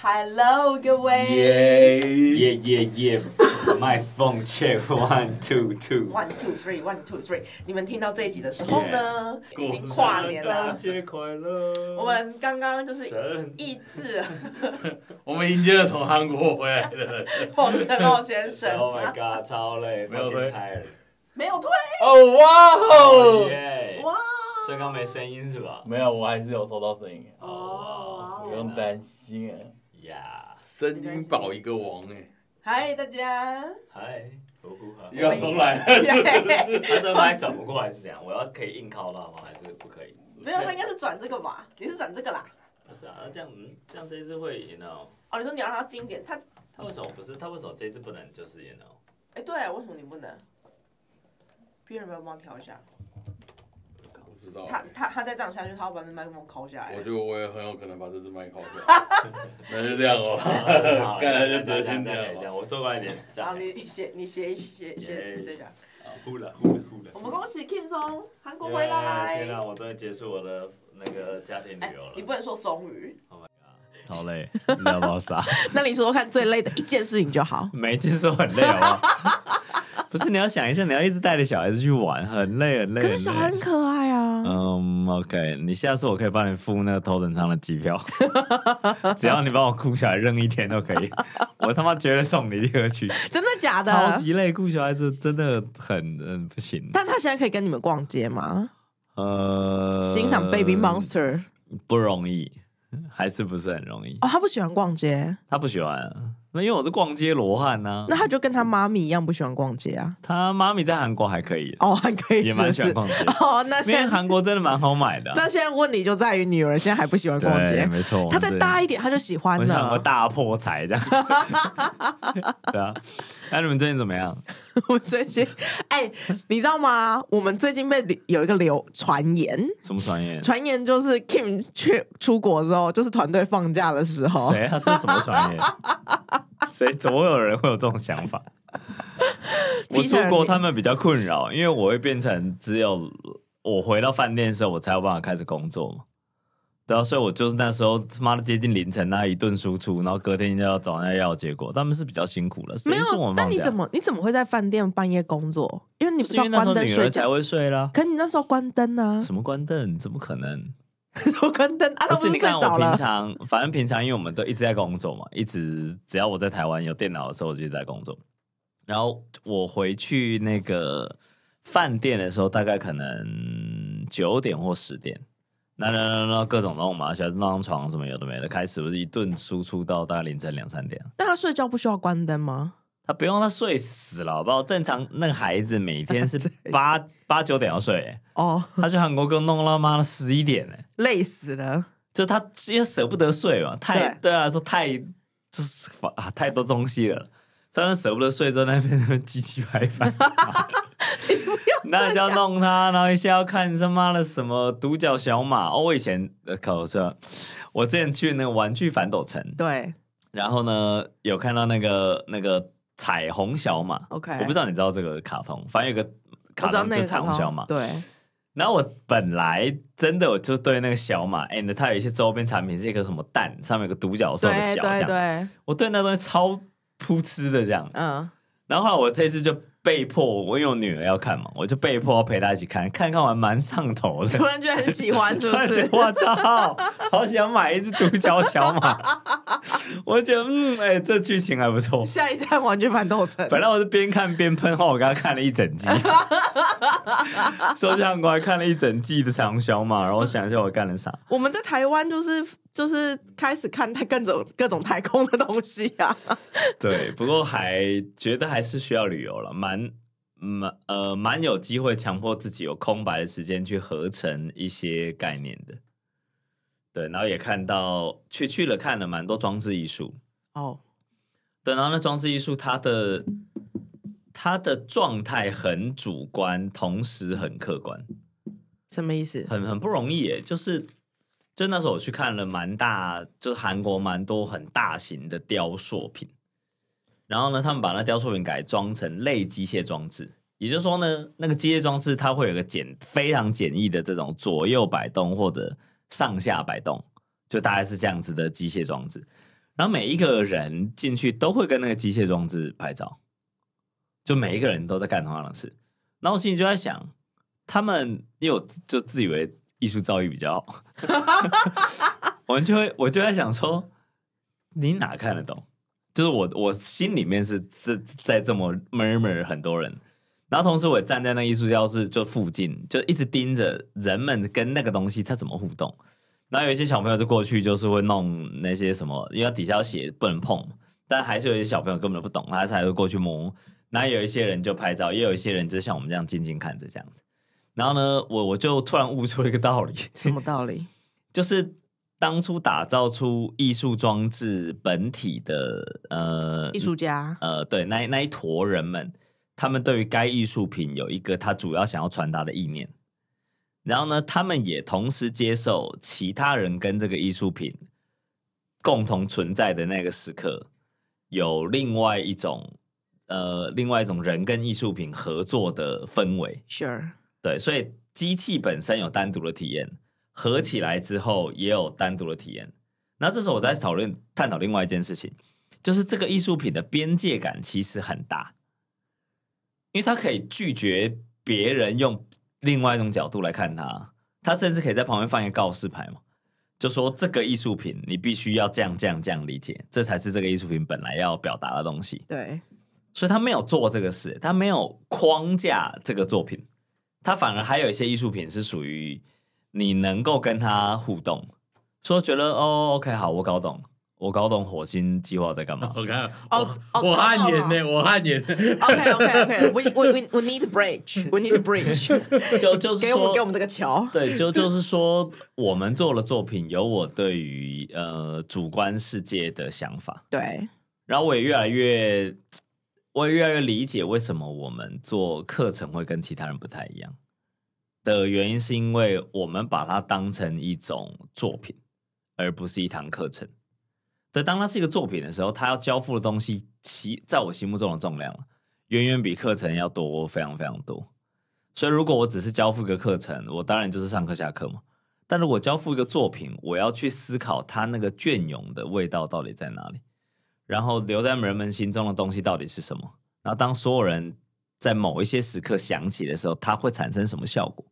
Hello， 各位。耶！My phone check 1 2 2 1 2 3 1 2 3。你們聽到這一集的時候呢，已經跨年了。聖誕節快樂！我們剛剛就是抑制了，我們迎接了從韓國回來的人，馮承浩先生。Oh my god， 超累，沒有推，沒有推。哦哇哦！哇！所以剛沒聲音是吧？沒有，我還是有收到聲音。哦，不用擔心啊。呀，聲音保一個王哎！嗨，大家。嗨，又要重來了。他的麥轉不過來是怎樣？我要可以硬靠到嗎？還是不可以？沒有，他應該是轉這個吧？你是轉這個啦？不是啊，這樣這一次會 you know。哦，你說你要讓他近一點，他為什麼不是？他為什麼這一次不能就是 you know？ 哎，對，為什麼你不能？別人有沒有幫我調一下？不知道。他再這樣下去，他要把那麥克風敲下來。我覺得我也很有可能把這支麥敲下來。那就這樣哦。看來就折先這樣。我坐快一點。好，你斜一斜，等一下。呼了。我們恭喜 Kim 從韓國回來。天啊，我終於結束我的那個家庭旅遊了。你不能說終於。Oh my god， 超累，你要爆炸。那你說說看最累的一件事情就好。每一件事都很累，好不好？不是，你要想一下，你要一直帶着小孩子去玩，很累。可是小孩很可愛啊。OK， 你下次我可以幫你付那個頭等艙的機票，只要你幫我顧小孩任一天都可以。我他媽絕對送你第二去。真的假的？超級累，顧小孩子真的很不行。但他現在可以跟你們逛街嗎？欣賞 Baby Monster 不容易，還是不是很容易。哦，他不喜歡逛街。他不喜歡。因為我是逛街羅漢吶，那他就跟他媽咪一樣不喜歡逛街啊。他媽咪在韓國還可以哦，還可以，也蠻喜歡逛街。哦，那現在因為韓國真的蠻好買的。那現在問題就在於女兒現在還不喜歡逛街，沒錯。她再大一點，她就喜歡了。我大破財這樣。對啊，那你們最近怎麼樣？我最近，你知道嗎？我們最近有一個傳言。什麼傳言？傳言就是 Kim 出國之後，就是團隊放假的時候。誰啊？這是什麼傳言？怎麼會有人會有這種想法？我出國他們比較困擾，因為我會變成只有我回到飯店的時候，我才有辦法開始工作嘛。對啊，所以我就是那時候他媽的接近凌晨那一頓輸出，然後隔天就要找那藥結果，他們是比較辛苦了。沒有，但你怎麼會在飯店半夜工作？因為你不是要關燈睡覺，女兒才會睡啦。可你那時候關燈啊？什麼關燈？怎麼可能？我關燈啊！不是，你看我平常，反正平常因為我們都一直在工作嘛，只要我在台灣有電腦的時候，我就一直在工作。然後我回去那個飯店的時候，大概可能9點或10點，那各種弄嘛，小孩子弄上床什麼有的沒的，開始我是一頓輸出到大概凌晨2、3點。但他睡覺不需要關燈嗎？他不用，他睡死了，好不好？正常那個孩子每天是8、9點要睡，他去韓國給我弄到媽的11點，累死了。就他因為捨不得睡嘛，對他來說就是太多東西了，他捨不得睡，之後那邊唧唧歪歪，那就要弄他，然後一下要看他媽的什麼獨角小馬哦，我以前我之前去那個玩具反斗城，對，然後呢有看到那個彩虹小馬 ，OK， 我不知道你知道這個卡通，反正有個卡通叫彩虹小馬，對。然後我本來真的我就對那個小馬，它有一些周邊產品是一個什麼蛋，上面有個獨角獸的腳，這樣，對，我對那東西超撲哧的這樣，然後後來我這次就被迫，因為我女兒要看嘛，我就被迫要陪她一起看完蠻上頭的，突然覺得很喜歡，是不是？我操，好想買一只獨角小馬，我覺得這劇情還不錯。下一站玩具反斗城，本來我是邊看邊噴，後我剛剛看了一整季，說去韓國還看了一整季的彩虹小馬，然後我想一下我幹了啥。我們在台灣就是開始看各種太空的東西啊。對，不過覺得還是需要旅遊了，蠻有機會強迫自己有空白的時間去合成一些概念的。對，然後也看到去了看了蠻多裝置藝術哦。對，然後那装置藝術它的狀態很主觀，同時很客觀。什麼意思？很不容易耶，就那時候我去看了就是韓國蠻多很大型的雕塑品，然後呢，他們把那雕塑品改裝成類機械裝置，也就是說呢，那個機械裝置它會有個非常簡易的這種左右擺動或者上下擺動，就大概是這樣子的機械裝置。然後每一個人進去都會跟那個機械裝置拍照，就每一個人都在幹同樣的事。然後我心裡就在想，他們因為我就自以為藝術造詣比較好，我就在想說，你哪看得懂？就是我心裡面是在這麼 murmur 很多人，然後同時我也站在那藝術教室就附近，就一直盯着人們跟那個東西它怎麼互動。然後有一些小朋友就過去，就是會弄那些什麼，因為底下要寫不能碰，但還是有一些小朋友根本都不懂，他才會過去摸。然後有一些人就拍照，也有一些人就像我們這樣靜靜看着這樣子。然後呢，我就突然悟出了一個道理。什麼道理？就是當初打造出藝術裝置本體的藝術家，對，那一坨人們，他們對於該藝術品有一個他主要想要傳達的意念。然後呢，他們也同時接受其他人跟這個藝術品共同存在的那個時刻，有另外一種人跟藝術品合作的氛圍。Sure， 對，所以機器本身有單獨的體驗，合起來之後也有單獨的體驗。那這時候我在探討另外一件事情，就是這個藝術品的邊界感其實很大，因為它可以拒絕別人用另外一種角度來看它，他甚至可以在旁邊放一個告示牌嘛，就說這個藝術品你必須要這樣理解，這才是這個藝術品本來要表達的東西。對，所以他沒有做這個事，他沒有框架這個作品，他反而還有一些藝術品是屬於你能夠跟他互動，所以我覺得哦 ，OK， 好，我搞懂火星計劃在幹嘛。我看，我汗顏呢，我汗顏。OK，We need a bridge，We need a bridge。就是給我們這個橋。對，就是說，我們做了作品，有我對於主觀世界的想法。對，然後我也越來越理解為什麼我們做課程會跟其他人不太一樣的原因，是因為我們把它當成一種作品，而不是一堂課程。對，當它是一個作品的時候，它要交付的東西，在我心目中的重量遠遠比課程要多非常非常多。所以，如果我只是交付一個課程，我當然就是上課下課嘛。但如果交付一個作品，我要去思考它那個雋永的味道到底在哪裡，然後留在人們心中的東西到底是什麼。然後，當所有人在某一些時刻想起的時候，它會產生什麼效果？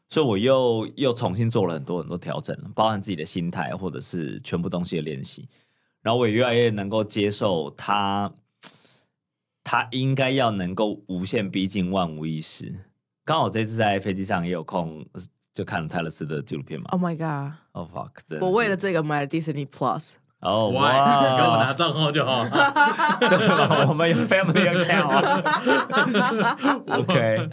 所以我又重新做了很多調整，包含自己的心態或者是全部東西的練習。然後我也越來越能夠接受他應該要能夠無限逼近萬無一失。剛好這次在飛機上也有空，就看了泰勒斯的紀錄片嘛。Oh my god! Oh fuck! 我為了這個買了 Disney Plus。哦哇！跟我拿賬號就好。我們有 Family Account。OK。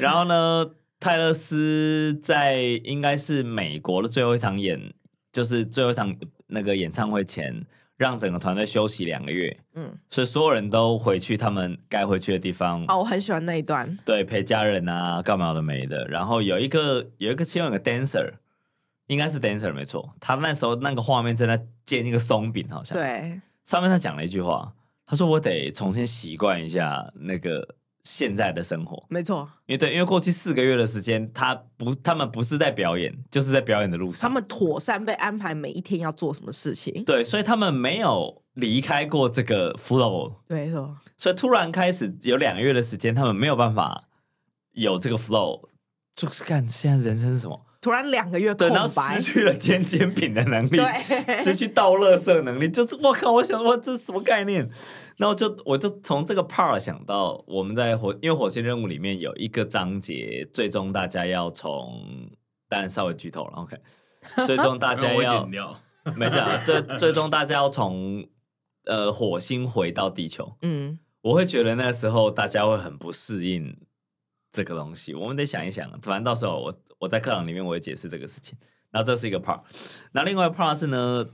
然後呢，泰勒斯在應該是美國的最後一場就是最後一場那個演唱會前，讓整個團隊休息2個月，所以所有人都回去他們該回去的地方。哦，我很喜歡那一段，對，陪家人啊，幹嘛的沒的。然後有一個其中有個 dancer， 應該是 dancer 沒錯，他那時候那個畫面正在煎一個鬆餅，好像對，上面他講了一句話，他說我得重新習慣一下那個現在的生活，沒錯，因為過去4個月的時間，他們不是在表演，就是在表演的路上，他們妥善被安排每一天要做什麼事情，對，所以他們沒有離開過這個 flow， 沒錯，所以突然開始有2個月的時間，他們沒有辦法有這個 flow， 就是看現在人生是什麼，突然2個月空白，然後失去了煎餅的能力，對，失去倒垃圾的能力，就是我靠，我想說這是什麼概念？然後我就從這個 part 想到，我們在因為火星任務裡面有一個章節，最終大家要從，當然稍微劇透了 ，OK， 最終大家要沒事啊，最終大家要從火星回到地球，我會覺得那時候大家會很不適應這個東西，我們得想一想，反正到時候我在課堂裡面我會解釋這個事情。然後這是一個 part， 那另外一個 part 是呢，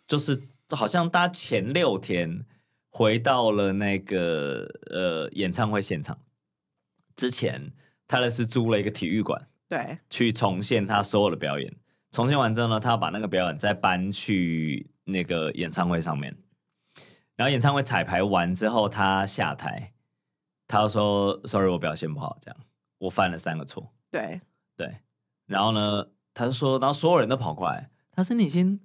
就是好像大家前6天。回到了那個演唱會現場之前，泰勒斯租了一個體育館，對，去重現他所有的表演。重現完之後呢，他要把那個表演再搬去那個演唱會上面。然後演唱會彩排完之後，他下台，他就說 ：“Sorry， 我表現不好，這樣我犯了3個錯。”對。然後呢，他就說，然後所有人都跑過來，他說：“你已經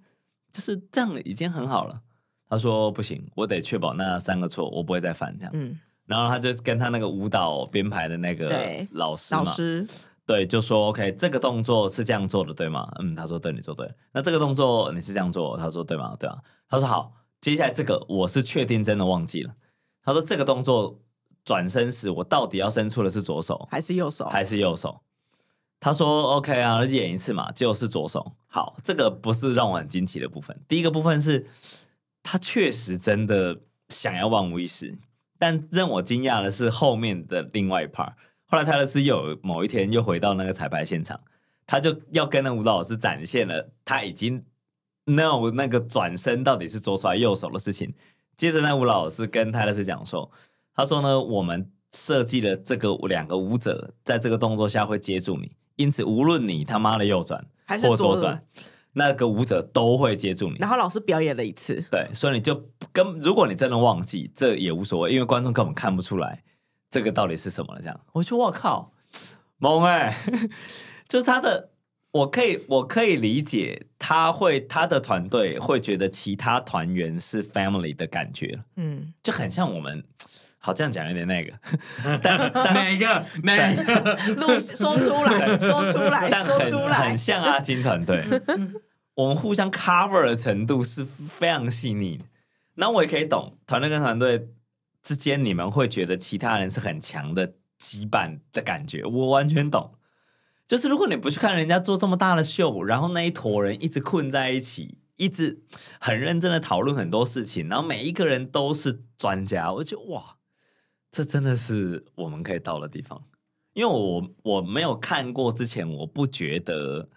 就是這樣，已經很好了。”他說不行，我得確保那3個錯我不會再犯這樣。然後他就跟他那個舞蹈編排的那個老師對，就說 OK， 這個動作是這樣做的，對嗎？他說對，你說對。那這個動作你是這樣做，他說對嗎？對啊。他說好，接下來這個我是確定真的忘記了。他說這個動作轉身時，我到底要伸出的是左手還是右手？還是右手？他說 OK 啊，演一次嘛，結果是左手。好，這個不是讓我很驚奇的部分。第一個部分是他確實真的想要萬無一失，但讓我驚訝的是後面的另外一 part。後來泰勒斯有某一天又回到那個彩排現場，他就要跟那舞蹈老師展現了他已經 know 那個轉身到底是左手還是右手的事情。接着那舞蹈老師跟泰勒斯講說，他說呢，我們設計了這個2個舞者在這個動作下會接住你，因此無論你他媽的右轉或左轉，那個舞者都會接住你。然後老師表演了一次，對，所以你就如果你真的忘記，這也無所謂，因為觀眾根本看不出來這個到底是什麼了。這樣，我覺得我靠，猛就是他的，我可以理解他的團隊會覺得其他團員是 family 的感覺，就很像我們。好，這樣講有點那個，但哪一個路說出來，很像阿金團隊，我們互相 cover 的程度是非常細膩的。那我也可以懂團隊跟團隊之間，你們會覺得其他人是很強的羈絆的感覺，我完全懂。就是如果你不去看人家做這麼大的秀，然後那一坨人一直困在一起，一直很認真的討論很多事情，然後每一個人都是專家，我就覺得哇。這真的是我們可以到的地方，因為我沒有看過之前，我不覺得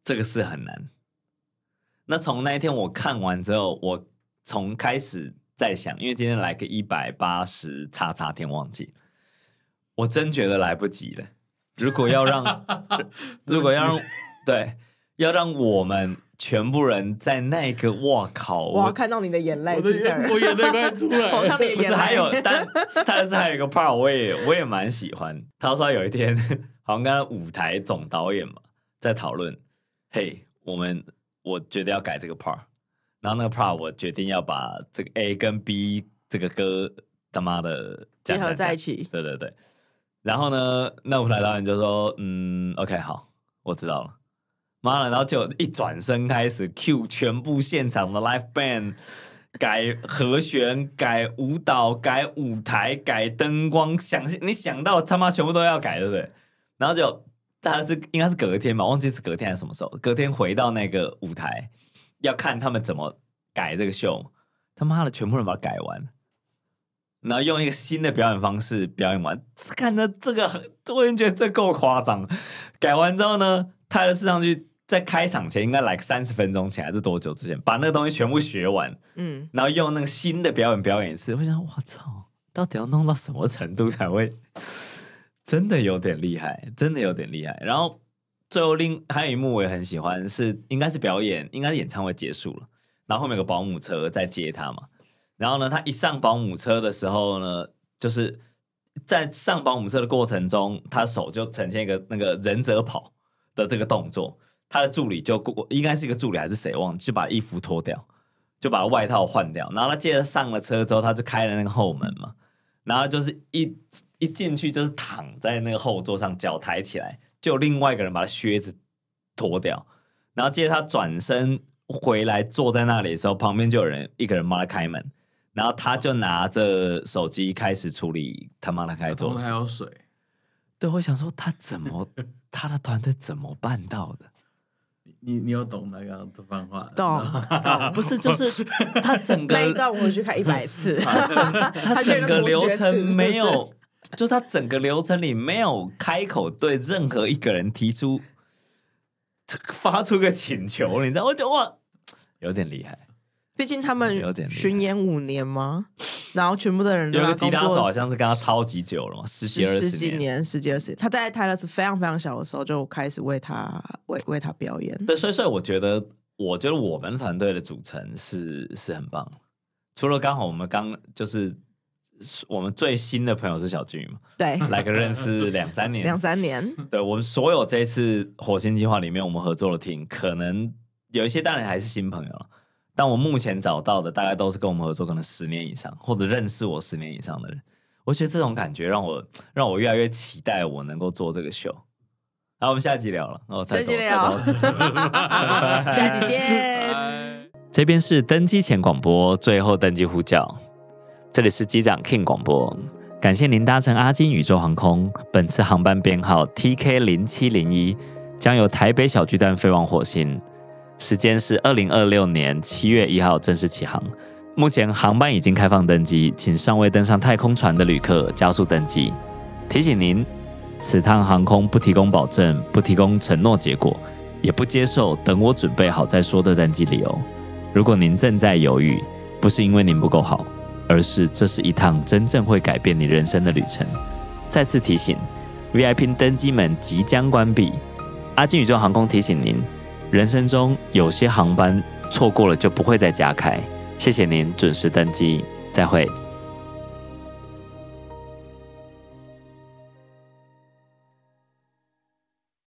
這個事很難。那從那一天我看完之後，我從開始在想，因為今天來個180XX天忘記，我真覺得來不及了。如果要讓我們全部人在那個，哇靠！我要看到你的眼淚，我眼淚快出來了。我看你的眼淚。不是還有，但是還有一個 part， 我也蠻喜歡。他說有一天，好像跟舞台總導演嘛在討論，嘿，我覺得要改這個 part， 然後那個 part 我決定要把這個 A 跟 B 這個歌他媽的結合在一起。對對對。然後呢，那舞台導演就說，OK， 好，我知道了。媽了，然後就一轉身開始 cue 全部現場的 live band， 改和弦、改舞蹈、改舞台、改燈光，你想到他媽全部都要改，對不對？然後就應該是隔天吧，忘記是隔天還是什麼時候。隔天回到那個舞台，要看他們怎麼改這個秀。他媽的，全部人把它改完，然後用一個新的表演方式表演完。看着這個，我已經覺得這夠誇張。改完之後呢，泰勒斯上去。在開場前應該來個30分鐘前還是多久之前，把那個東西全部學完，然後用那個新的表演一次。我想，我操，到底要弄到什麼程度才會真的有點厲害，真的有點厲害。然後最後還有一幕我也很喜歡，應該是演唱會結束了，然後後面有個保姆車在接他嘛。然後呢，他一上保姆車的時候呢，就是在上保姆車的過程中，他手就呈現一個那個忍者跑的這個動作。他的助理就應該是一個助理還是誰忘記，就把衣服脫掉，就把外套換掉，然後他接着上了車之後，他就開了那個後門嘛，然後就是一進去就是躺在那個後座上，腳抬起來，就另外一個人把他靴子脫掉，然後接着他轉身回來坐在那裡的時候，旁邊就有一個人幫他開門，然後他就拿着手機開始處理他媽的該做的事。還有水，對，我想說他的團隊怎麼辦到的？你有懂那個漫畫？懂，不是，就是他整個那一段我去看100次，他整個流程沒有，就是他整個流程裡沒有開口對任何一個人發出個請求，你知道？我覺得哇，有點厲害。畢竟他們巡演5年嗎？然後全部的人有個吉他手好像是跟他超級久了嘛，十幾年。他在泰勒斯非常非常小的時候就開始為他表演。对，所以我觉得我們團隊的組成是很棒。除了剛好我們就是我們最新的朋友是小金魚嘛，對，來個認識2-3年，2-3年。對，我們所有這一次火星計劃裡面我們合作的 team， 可能有一些當然還是新朋友，但我目前找到的大概都是跟我們合作可能10年以上，或者認識我10年以上的人。我覺得這種感覺讓我越來越期待我能夠做這個秀。好，我們下集聊了。下集聊，下集見。這邊是登機前廣播，最後登機呼叫。這裡是機長 King 廣播，感謝您搭乘阿金宇宙航空，本次航班編號 TK0701，將由台北小巨蛋飛往火星，時間是2026年7月1號正式起航。目前航班已經開放登機，請尚未登上太空船的旅客加速登機。提醒您，此趟航空不提供保證，不提供承諾結果，也不接受等我準備好再說的登機理由。如果您正在猶豫，不是因為您不夠好，而是這是一趟真正會改變你人生的旅程。再次提醒 ，VIP 登機門即將關閉。阿金宇宙航空提醒您，人生中有些航班錯過了就不會再加開。謝謝您準時登機，再會。